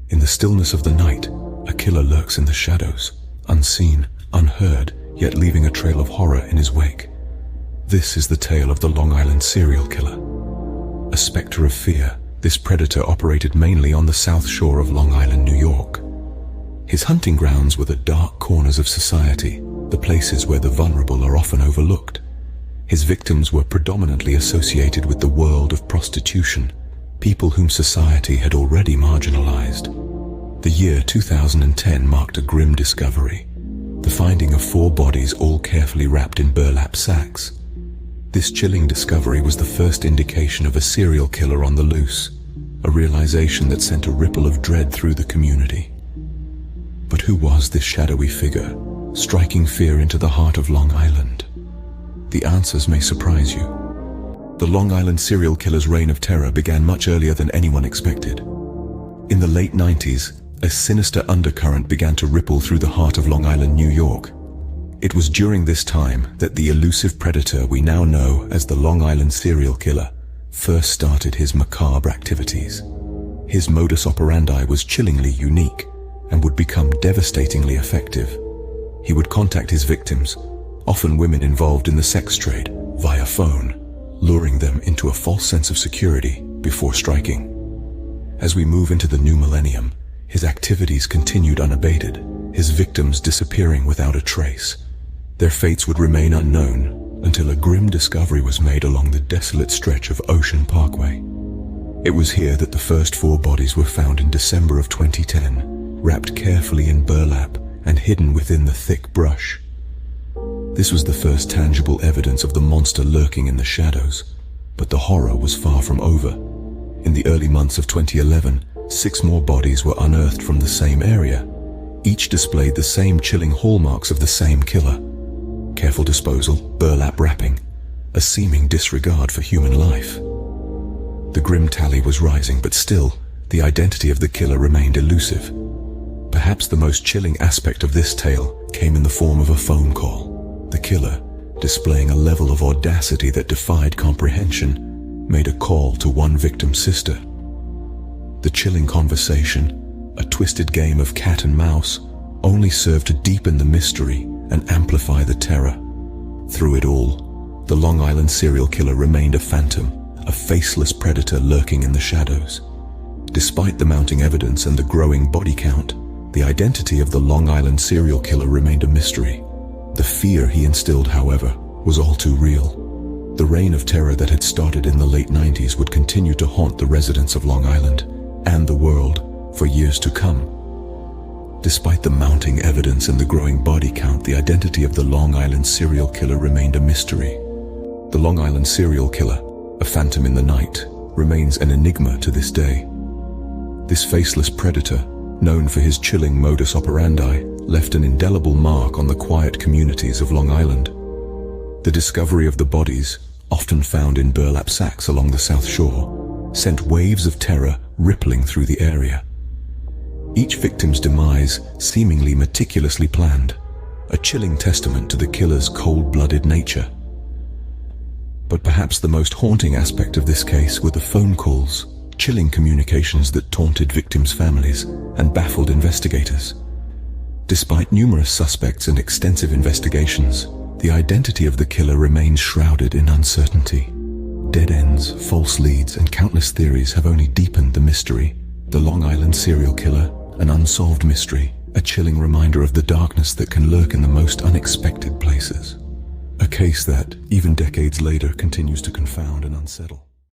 In the stillness of the night, a killer lurks in the shadows, unseen, unheard, yet leaving a trail of horror in his wake. This is the tale of the Long Island serial killer. A specter of fear, this predator operated mainly on the south shore of Long Island, New York. His hunting grounds were the dark corners of society, the places where the vulnerable are often overlooked. His victims were predominantly associated with the world of prostitution, people whom society had already marginalized. The year 2010 marked a grim discovery, the finding of 4 bodies all carefully wrapped in burlap sacks. This chilling discovery was the first indication of a serial killer on the loose, a realization that sent a ripple of dread through the community. But who was this shadowy figure, striking fear into the heart of Long Island? The answers may surprise you. The Long Island serial killer's reign of terror began much earlier than anyone expected. In the late 90s, a sinister undercurrent began to ripple through the heart of Long Island, New York. It was during this time that the elusive predator we now know as the Long Island serial killer first started his macabre activities. His modus operandi was chillingly unique and would become devastatingly effective. He would contact his victims, often women involved in the sex trade, via phone, luring them into a false sense of security before striking. As we move into the new millennium, his activities continued unabated, his victims disappearing without a trace. Their fates would remain unknown until a grim discovery was made along the desolate stretch of Ocean Parkway. It was here that the first 4 bodies were found in December of 2010, wrapped carefully in burlap and hidden within the thick brush. This was the first tangible evidence of the monster lurking in the shadows, but the horror was far from over. In the early months of 2011, 6 more bodies were unearthed from the same area. Each displayed the same chilling hallmarks of the same killer: careful disposal, burlap wrapping, a seeming disregard for human life. The grim tally was rising, but still, the identity of the killer remained elusive. Perhaps the most chilling aspect of this tale came in the form of a phone call. The killer, displaying a level of audacity that defied comprehension, made a call to one victim's sister. The chilling conversation, a twisted game of cat and mouse, only served to deepen the mystery and amplify the terror. Through it all, the Long Island serial killer remained a phantom, a faceless predator lurking in the shadows. Despite the mounting evidence and the growing body count, the identity of the Long Island serial killer remained a mystery. The fear he instilled, however, was all too real. The reign of terror that had started in the late 90s would continue to haunt the residents of Long Island and the world for years to come. Despite the mounting evidence and the growing body count, the identity of the Long Island serial killer remained a mystery. The Long Island serial killer, a phantom in the night, remains an enigma to this day. This faceless predator, known for his chilling modus operandi, left an indelible mark on the quiet communities of Long Island. The discovery of the bodies, often found in burlap sacks along the South Shore, sent waves of terror rippling through the area. Each victim's demise seemingly meticulously planned, a chilling testament to the killer's cold-blooded nature. But perhaps the most haunting aspect of this case were the phone calls, chilling communications that taunted victims' families and baffled investigators. Despite numerous suspects and extensive investigations, the identity of the killer remains shrouded in uncertainty. Dead ends, false leads, and countless theories have only deepened the mystery. The Long Island serial killer, an unsolved mystery, a chilling reminder of the darkness that can lurk in the most unexpected places. A case that, even decades later, continues to confound and unsettle.